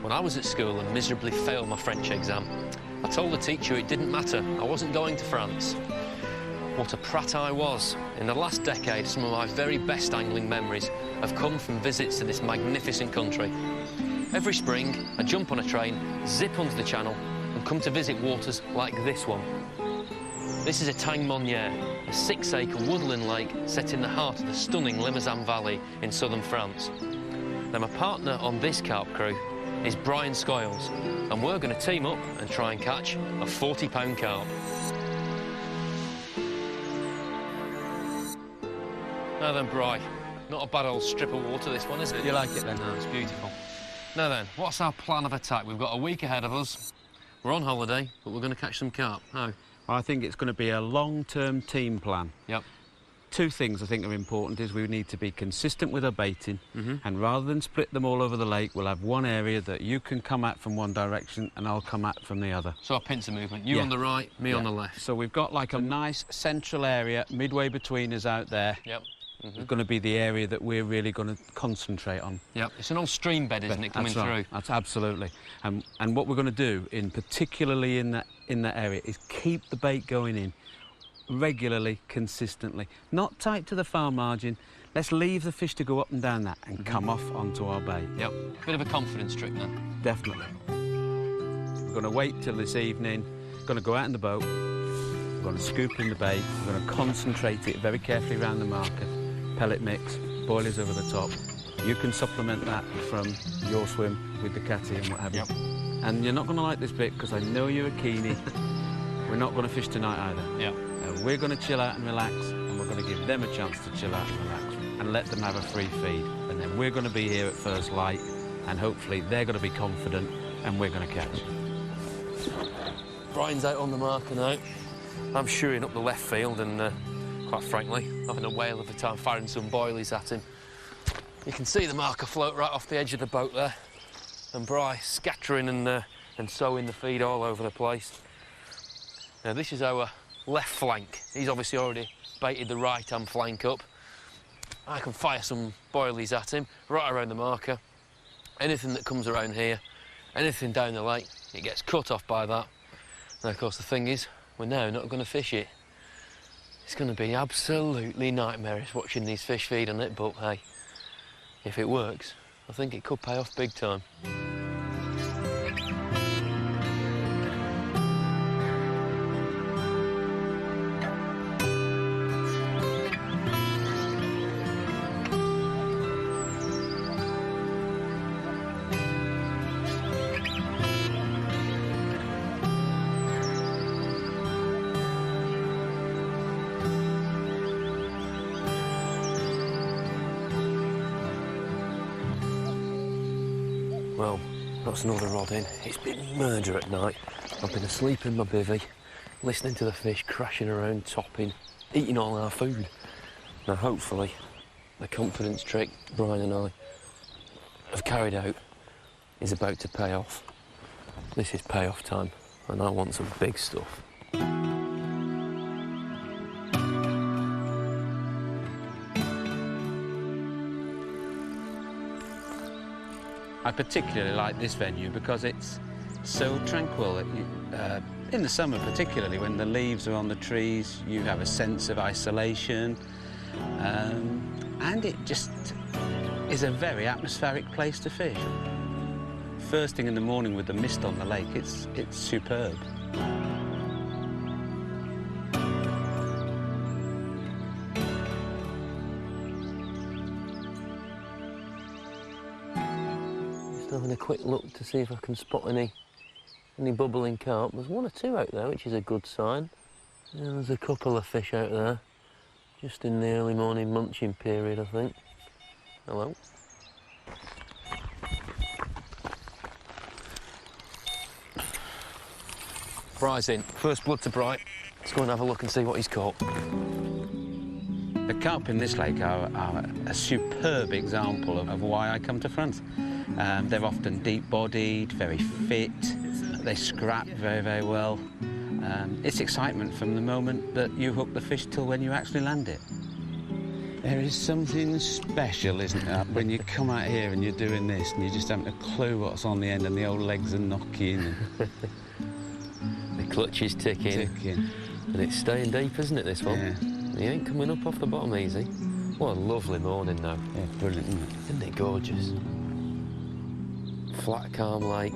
When I was at school and miserably failed my French exam, I told the teacher it didn't matter, I wasn't going to France. What a prat I was. In the last decade, some of my very best angling memories have come from visits to this magnificent country. Every spring, I jump on a train, zip under the channel, and come to visit waters like this one. This is a Tang Monnier, a 6-acre woodland lake set in the heart of the stunning Limousin Valley in southern France. Now, my partner on this carp crew is Brian Skoyles, and we're going to team up and try and catch a 40-pound carp. Now then, Bri, not a bad old strip of water, this one, is it? You like it, then? No, it's beautiful. Now then, what's our plan of attack? We've got a week ahead of us. We're on holiday, but we're going to catch some carp. How? I think it's going to be a long-term team plan. Yep. Two things I think are important is we need to be consistent with our baiting, and rather than split them all over the lake, we'll have one area that you can come at from one direction and I'll come at from the other. So our pincer movement, you on the right, me on the left. So we've got like a nice central area midway between us out there. Yep. It's going to be the area that we're really going to concentrate on. Yep, it's an old stream bed, isn't it, coming through? That's absolutely. And what we're going to do, particularly in that area, is keep the bait going in regularly, consistently. Not tight to the far margin. Let's leave the fish to go up and down that and come off onto our bait. Yep, bit of a confidence trick then. Definitely. We're going to wait till this evening, going to go out in the boat, we're going to scoop in the bait, we're going to concentrate it very carefully around the marker. Pellet mix, boilies over the top. You can supplement that from your swim with the catty and what have you. Yep. And you're not going to like this bit because I know you're a keenie. We're not going to fish tonight either. Yeah. We're going to chill out and relax, and we're going to give them a chance to chill out and relax and let them have a free feed. And then we're going to be here at first light, and hopefully they're going to be confident and we're going to catch. Brian's out on the marker now. I'm shooing up the left field and, quite frankly, having a whale of a time firing some boilies at him. You can see the marker float right off the edge of the boat there, and Bri scattering and sowing the feed all over the place. Now, this is our left flank. He's obviously already baited the right-hand flank up. I can fire some boilies at him right around the marker. Anything that comes around here, anything down the lake, it gets cut off by that. Now, of course, the thing is, we're now not going to fish it. It's going to be absolutely nightmarish watching these fish feed on it, but hey, if it works, I think it could pay off big time. Well, that's another rod in. It's been murder at night. I've been asleep in my bivvy, listening to the fish crashing around, topping, eating all our food. Now, hopefully, the confidence trick Brian and I have carried out is about to pay off. This is payoff time, and I want some big stuff. I particularly like this venue because it's so tranquil. In the summer particularly, when the leaves are on the trees, you have a sense of isolation, and it just is a very atmospheric place to fish. First thing in the morning with the mist on the lake, it's superb. Having a quick look to see if I can spot any bubbling carp. There's one or two out there, which is a good sign. Yeah, there's a couple of fish out there, just in the early morning munching period, I think. Hello. Bri's in. First blood to Bri. Let's go and have a look and see what he's caught. The carp in this lake are a superb example of why I come to France. They're often deep-bodied, very fit, they scrap very, very well. It's excitement from the moment that you hook the fish till when you actually land it. There is something special, isn't there, when you come out here and you're doing this and you just haven't a clue what's on the end and the old legs are knocking. And the clutch is ticking. And it's staying deep, isn't it, this one? Yeah. He ain't coming up off the bottom easy. What a lovely morning, though. Yeah, brilliant, isn't it? Isn't it gorgeous? Flat, calm lake.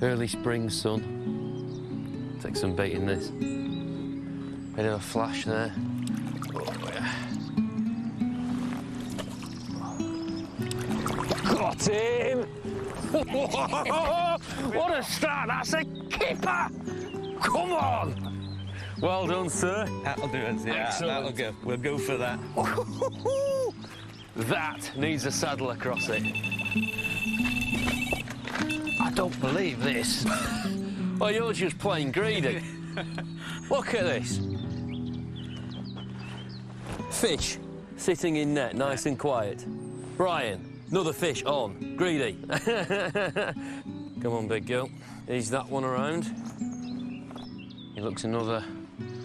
Early spring sun. Take some bait in this. Bit of a flash there. Oh, yeah. Got him! What a start! That's a keeper! Come on! Well done, sir. That'll do us, yeah. Excellent. That'll go. We'll go for that. That needs a saddle across it. I don't believe this. Well, you're just plain greedy. Look at this. Fish sitting in net, nice and quiet. Brian, another fish on. Greedy. Come on, big girl. Ease that one around. He looks another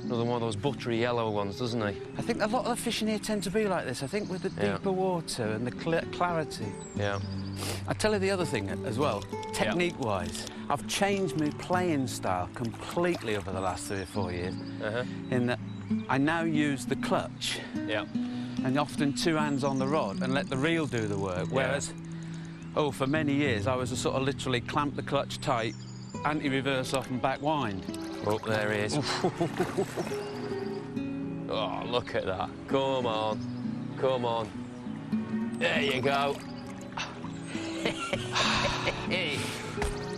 one of those buttery yellow ones, doesn't he? I think a lot of the fish in here tend to be like this. I think with the deeper water and the clarity. Yeah. I tell you the other thing as well, technique-wise, I've changed my playing style completely over the last 3 or 4 years. In that I now use the clutch. Yeah. And often 2 hands on the rod and let the reel do the work. Whereas, for many years I was a sort of literally clamp the clutch tight, anti-reverse off and back wind. Oh, there he is. Oh, look at that. Come on. Come on. There you go.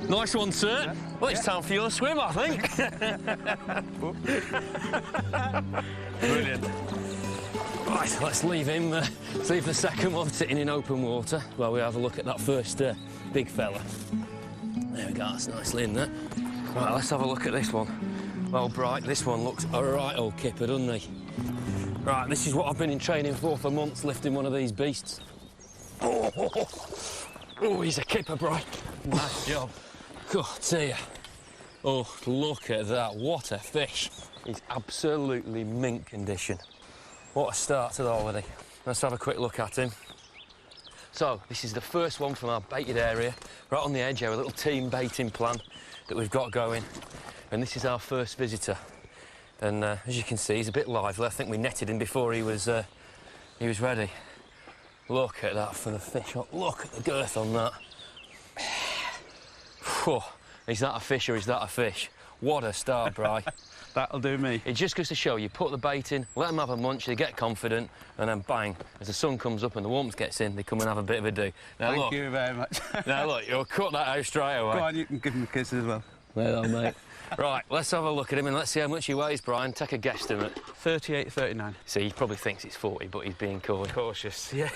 Nice one, sir. Well, it's time for your swim, I think. Brilliant. Right, let's leave him, leave the second one sitting in open water while we have a look at that first big fella. There we go, that's nicely in there. Right, let's have a look at this one. Well, Bright, this one looks a right old kipper, doesn't he? Right, this is what I've been in training for months, lifting one of these beasts. Oh, he's a kipper, Bright. Nice job. God, dear. Oh, look at that. What a fish. He's absolutely mint condition. What a start to the holiday. Let's have a quick look at him. So, this is the first one from our baited area, right on the edge here, a little team baiting plan that we've got going. And this is our first visitor. And as you can see, he's a bit lively. I think we netted him before he was ready. Look at that for the fish. Look at the girth on that. Is that a fish or is that a fish? What a start, Bri. That'll do me. It just goes to show you, put the bait in, let them have a munch, they get confident, and then bang, as the sun comes up and the warmth gets in, they come and have a bit of a do. Now, Thank you very much. Now look, you'll cut that out straight away. Go on, you can give him a kiss as well. Well done, mate. Right, let's have a look at him and let's see how much he weighs, Brian. Take a guesstimate. 38, 39. See, he probably thinks it's 40, but he's being cautious. Yeah.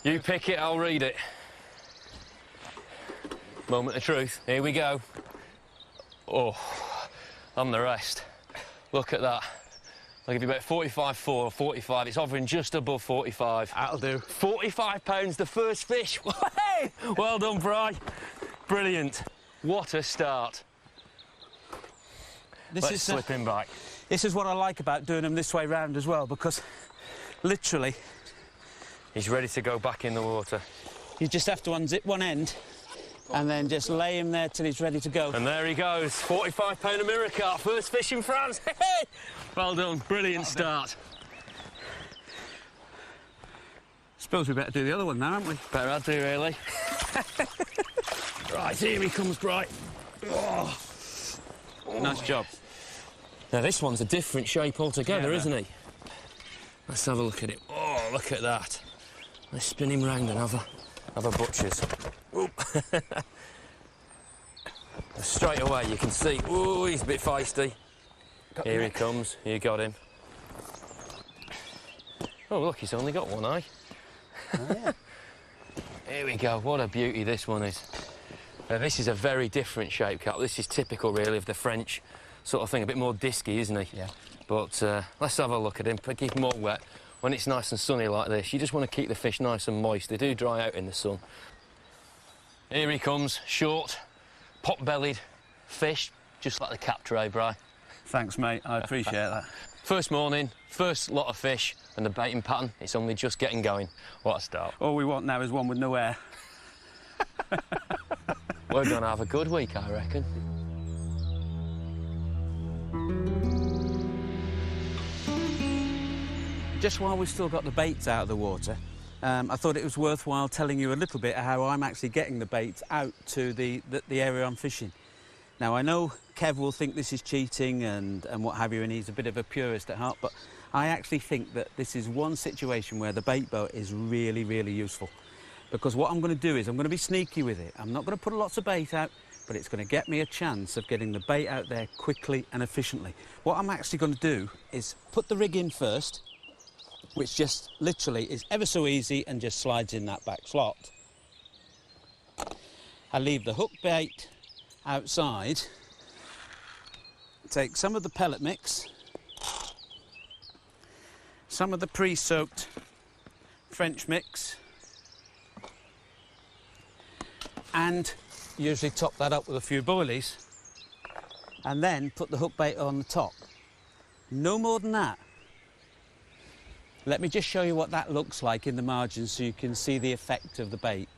You pick it, I'll read it. Moment of truth. Here we go. Oh, I'm the rest. Look at that. I'll give you about 45.4 or 45. It's hovering just above 45. That'll do. £45, the first fish. Hey! Well done, Bri. Brilliant. What a start. Let's slip him back. This is what I like about doing them this way round as well, because literally he's ready to go back in the water. You just have to unzip one end and then just lay him there till he's ready to go. And there he goes, £45 a mirror carp, first fish in France. Well done, brilliant start. Suppose we better do the other one now, haven't we? Better I do, really. Right, here he comes, Bright. Oh. Nice job. Now, this one's a different shape altogether, isn't he? Let's have a look at it. Oh, look at that. Let's spin him round and have a butcher's. Straight away, you can see, oh, he's a bit feisty. Here he comes. You got him. Oh, look, he's only got one eye. Oh, yeah. Here we go. What a beauty this one is. This is a very different shape carp. This is typical, really, of the French sort of thing. A bit more disky, isn't he? Yeah. But let's have a look at him. Keep him all wet. When it's nice and sunny like this, you just want to keep the fish nice and moist. They do dry out in the sun. Here he comes, short, pot-bellied fish, just like the cap tray, Bri. Thanks, mate. I appreciate that. First morning, first lot of fish. and the baiting pattern, it's only just getting going. What a start. All we want now is one with no air. We're going to have a good week, I reckon. Just while we've still got the baits out of the water, I thought it was worthwhile telling you a little bit how I'm actually getting the baits out to the area I'm fishing. Now, I know Kev will think this is cheating and what have you, and he's a bit of a purist at heart, but I actually think that this is one situation where the bait boat is really, really useful. Because what I'm going to do is I'm going to be sneaky with it. I'm not going to put lots of bait out, but it's going to get me a chance of getting the bait out there quickly and efficiently. What I'm actually going to do is put the rig in first, which just literally is ever so easy and just slides in that back slot. I leave the hook bait outside, take some of the pellet mix, some of the pre-soaked French mix, and usually top that up with a few boilies, and then put the hook bait on the top. No more than that. Let me just show you what that looks like in the margins so you can see the effect of the bait.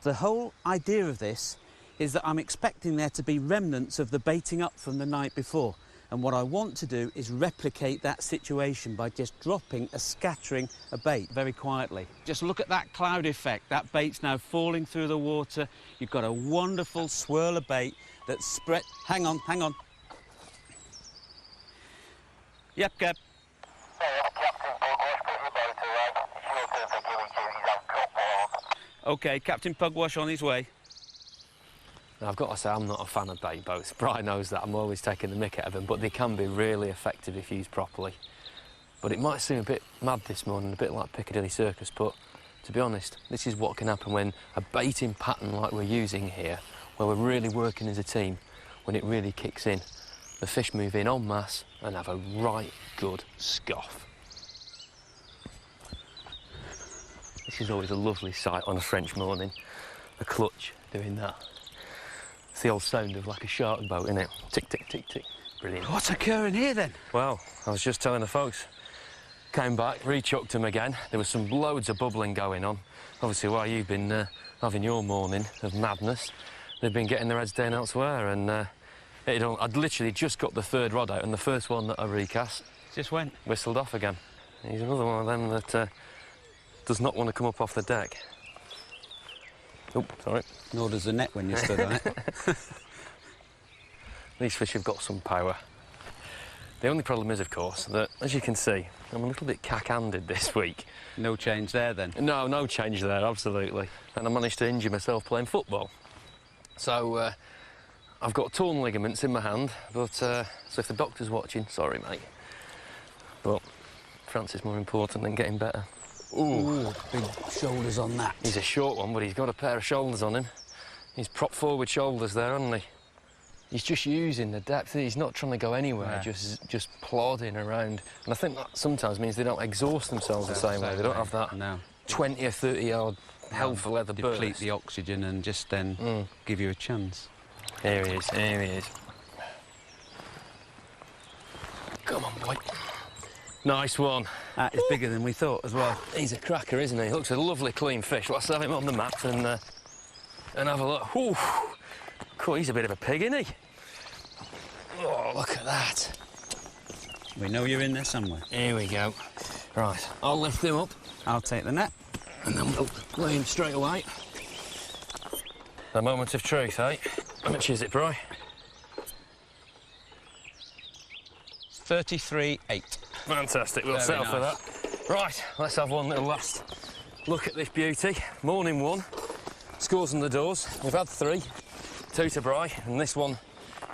The whole idea of this is that I'm expecting there to be remnants of the baiting up from the night before. And what I want to do is replicate that situation by just dropping a scattering of bait very quietly. Just look at that cloud effect. That bait's now falling through the water. You've got a wonderful swirl of bait that's spread. Hang on, hang on. Yep, Kev. OK, Captain Pugwash on his way. Now, I've got to say, I'm not a fan of bait boats. Brian knows that. I'm always taking the mick out of them, but they can be really effective if used properly. But it might seem a bit mad this morning, a bit like Piccadilly Circus, but to be honest, this is what can happen when a baiting pattern like we're using here, where we're really working as a team, when it really kicks in. The fish move in en masse and have a right good scoff. This is always a lovely sight on a French morning, a clutch doing that. It's the old sound of like a shark boat, isn't it? Tick, tick, tick, tick. Brilliant. What's occurring here then? Well, I was just telling the folks. Came back, re-chucked them again. There was some loads of bubbling going on. Obviously, while you've been having your morning of madness, they've been getting their heads down elsewhere. And I'd literally just got the third rod out, and the first one that I recast Just went. Whistled off again. He's another one of them that does not want to come up off the deck. Oh, sorry. Nor does the net when you stood on it. These fish have got some power. The only problem is, of course, that, as you can see, I'm a little bit cack-handed this week. No change there, then? No, no change there, absolutely. And I managed to injure myself playing football. So, I've got torn ligaments in my hand, but, so if the doctor's watching, sorry, mate. But France is more important than getting better. Ooh, big shoulders on that. He's a short one, but he's got a pair of shoulders on him. He's prop forward shoulders there, hasn't he? He's just using the depth. He's not trying to go anywhere, Yeah. just plodding around. And I think that sometimes means they don't exhaust themselves the same way. They don't have that 20 or 30 yard hell for leather burst. Deplete the oxygen and just then give you a chance. Here he is, here he is. Come on, boy. Nice one. That is bigger than we thought as well. He's a cracker, isn't he? Looks a lovely clean fish. Let's have him on the mat and have a look. Ooh. Cool, he's a bit of a pig, isn't he? Oh, look at that. We know you're in there somewhere. Here we go. Right, I'll lift him up. I'll take the net. And then we'll lay him straight away. The moment of truth, eh? How much is it, Bri? 33.8. Fantastic, we'll Very settle for nice. that. Right, let's have one little last look at this beauty. Morning one. Scores on the doors. We've had 3. 2 to Bri, and this one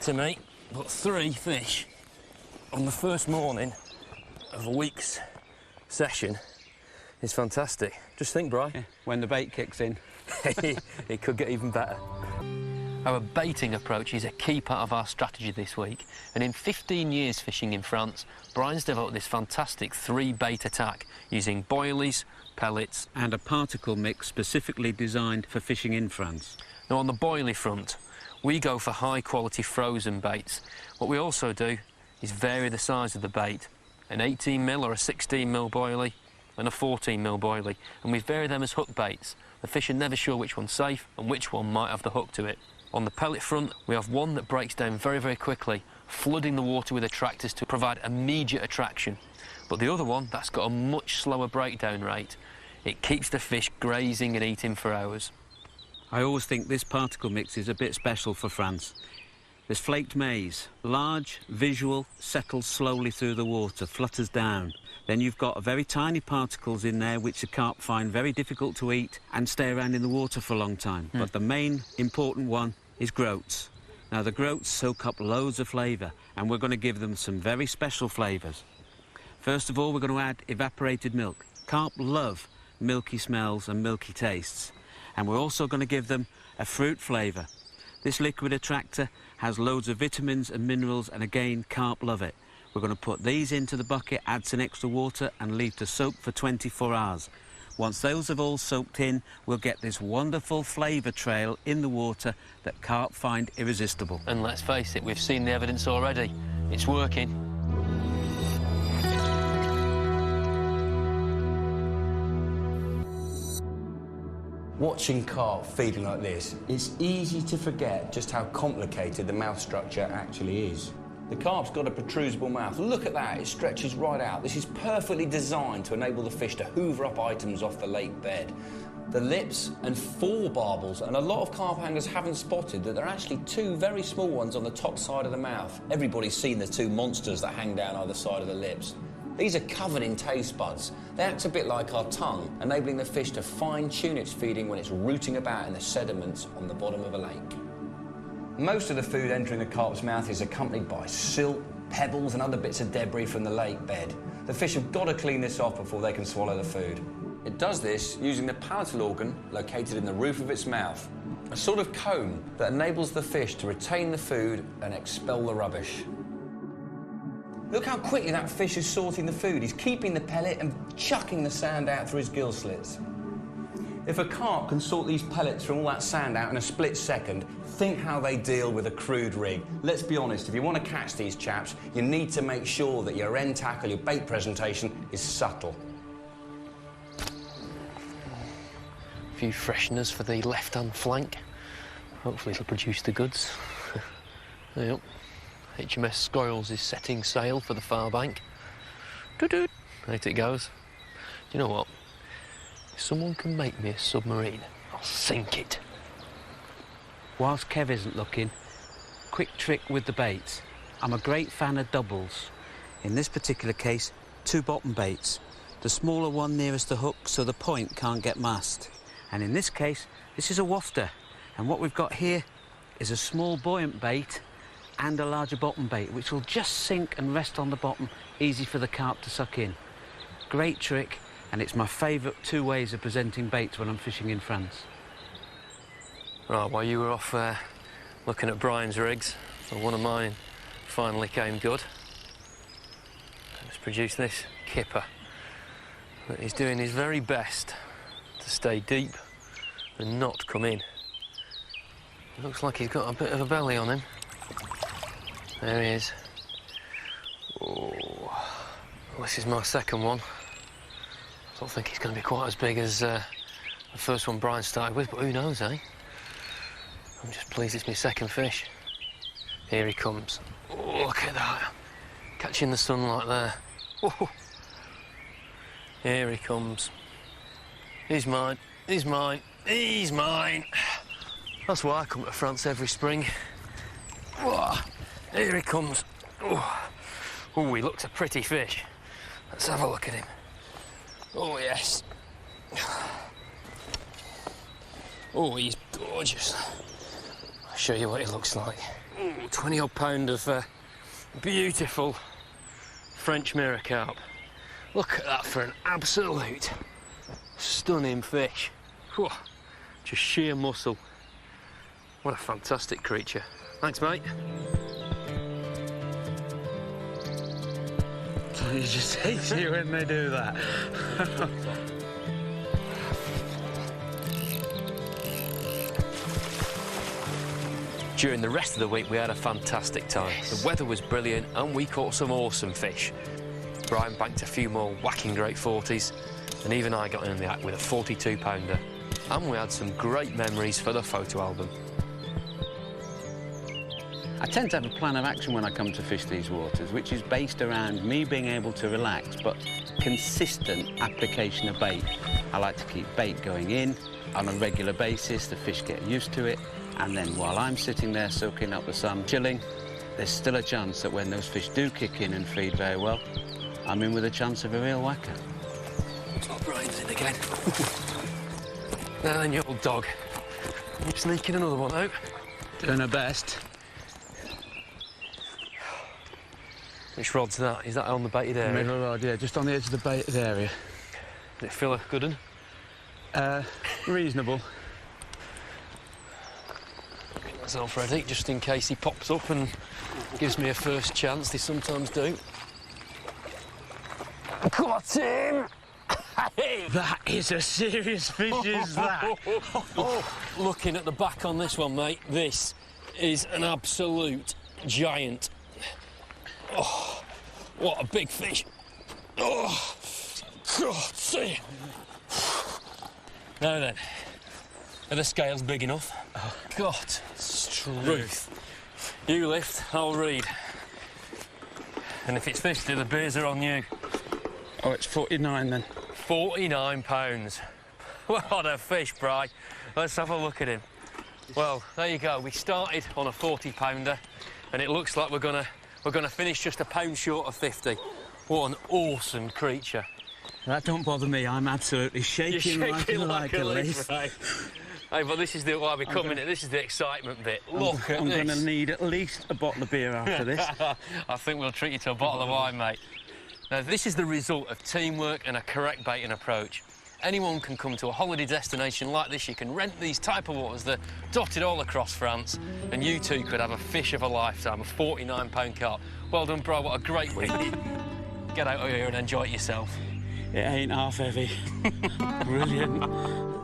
to me. But 3 fish on the first morning of a week's session is fantastic. Just think, Bri. Yeah, when the bait kicks in. It could get even better. Our baiting approach is a key part of our strategy this week, and in 15 years fishing in France, Brian's developed this fantastic 3-bait attack using boilies, pellets and a particle mix specifically designed for fishing in France. Now, on the boilie front, we go for high-quality frozen baits. What we also do is vary the size of the bait an 18mm or a 16mm boilie, and a 14mm boilie, and we vary them as hook baits. The fish are never sure which one's safe and which one might have the hook to it. On the pellet front, we have one that breaks down very, very quickly, flooding the water with attractors to provide immediate attraction. But the other one, that's got a much slower breakdown rate. It keeps the fish grazing and eating for hours. I always think this particle mix is a bit special for France. There's flaked maize, large, visual, settles slowly through the water, flutters down. Then you've got very tiny particles in there which the carp find very difficult to eat and stay around in the water for a long time. But the main important one is groats. Now the groats soak up loads of flavour, and we're going to give them some very special flavours. First of all, we're going to add evaporated milk. Carp love milky smells and milky tastes. And we're also going to give them a fruit flavour. This liquid attractor has loads of vitamins and minerals, and again, carp love it. We're going to put these into the bucket, add some extra water and leave to soak for 24 hours. Once those have all soaked in, we'll get this wonderful flavour trail in the water that carp find irresistible. And let's face it, we've seen the evidence already. It's working. Watching carp feeding like this, it's easy to forget just how complicated the mouth structure actually is. The carp's got a protrusible mouth. Look at that, it stretches right out. This is perfectly designed to enable the fish to hoover up items off the lake bed. The lips and 4 barbels, and a lot of carp anglers haven't spotted that there are actually 2 very small ones on the top side of the mouth. Everybody's seen the 2 monsters that hang down either side of the lips. These are covered in taste buds. They act a bit like our tongue, enabling the fish to fine-tune its feeding when it's rooting about in the sediments on the bottom of a lake. Most of the food entering the carp's mouth is accompanied by silt, pebbles and other bits of debris from the lake bed. The fish have got to clean this off before they can swallow the food. It does this using the palatal organ located in the roof of its mouth, a sort of comb that enables the fish to retain the food and expel the rubbish. Look how quickly that fish is sorting the food. He's keeping the pellet and chucking the sand out through his gill slits. If a carp can sort these pellets from all that sand out in a split second, think how they deal with a crude rig. Let's be honest, if you want to catch these chaps, you need to make sure that your end tackle, your bait presentation, is subtle. A few fresheners for the left-hand flank. Hopefully it'll produce the goods. Yep. HMS Skoyles is setting sail for the far bank. Doo-doo. Right it goes. Do you know what? If someone can make me a submarine, I'll sink it. Whilst Kev isn't looking, quick trick with the baits. I'm a great fan of doubles. In this particular case, 2 bottom baits. The smaller one nearest the hook so the point can't get masked. And in this case, this is a wafter. And what we've got here is a small buoyant bait and a larger bottom bait, which will just sink and rest on the bottom, easy for the carp to suck in. Great trick, and it's my favourite 2 ways of presenting baits when I'm fishing in France. Right, while you were off looking at Brian's rigs, well, one of mine finally came good. Let's produce this kipper. But he's doing his very best to stay deep and not come in. It looks like he's got a bit of a belly on him. There he is. Oh, well, this is my second one. I don't think he's going to be quite as big as the first one Brian started with, but who knows, eh? I'm just pleased it's my second fish. Here he comes. Oh, look at that. Catching the sunlight there. Whoa. Here he comes. He's mine. He's mine. He's mine. That's why I come to France every spring. Whoa. Here he comes. Oh, he looks a pretty fish. Let's have a look at him. Oh, yes. Oh, he's gorgeous. I'll show you what he looks like. 20-odd pound of beautiful French mirror carp. Look at that for an absolute stunning fish. Whew. Just sheer muscle. What a fantastic creature. Thanks, mate. You just hate you when they do that. During the rest of the week, we had a fantastic time. The weather was brilliant and we caught some awesome fish. Brian banked a few more whacking great 40s, and even I got in the act with a 42-pounder. And we had some great memories for the photo album. I tend to have a plan of action when I come to fish these waters, which is based around me being able to relax, but consistent application of bait. I like to keep bait going in on a regular basis, the fish get used to it, and then while I'm sitting there soaking up the sun, chilling, there's still a chance that when those fish do kick in and feed very well, I'm in with a chance of a real whacker. Oh, Brian's in again. Now then, you old dog. You're sneaking another one out. Doing her best. Which rod's that? Is that on the baited area? Middle rod, yeah, just on the edge of the baited area. Did it feel a good one? Reasonable. Get myself ready, just in case he pops up and gives me a first chance. They sometimes do. Got him! That is a serious fish, is that? Looking at the back on this one, mate, this is an absolute giant. Oh, what a big fish. Oh, God, see. Now then, are the scales big enough? Oh, God, truth. You lift, I'll read. And if it's 50, the beers are on you. Oh, it's 49 then. 49 pounds. What a fish, Bri. Let's have a look at him. Well, there you go. We started on a 40-pounder, and it looks like we're gonna finish just a pound short of 50. What an awesome creature. That don't bother me. I'm absolutely shaking, You're shaking like a leaf. Right. Hey, but this is why we're coming in. This is the excitement bit. Look at this. I'm going to need at least a bottle of beer after this. I think we'll treat you to a bottle of wine, mate. Now, this is the result of teamwork and a correct baiting approach. Anyone can come to a holiday destination like this. You can rent these type of waters. They're dotted all across France, and you too could have a fish of a lifetime, a 49-pound carp. Well done, bro. What a great week. Get out of here and enjoy it yourself. It ain't half heavy. Brilliant.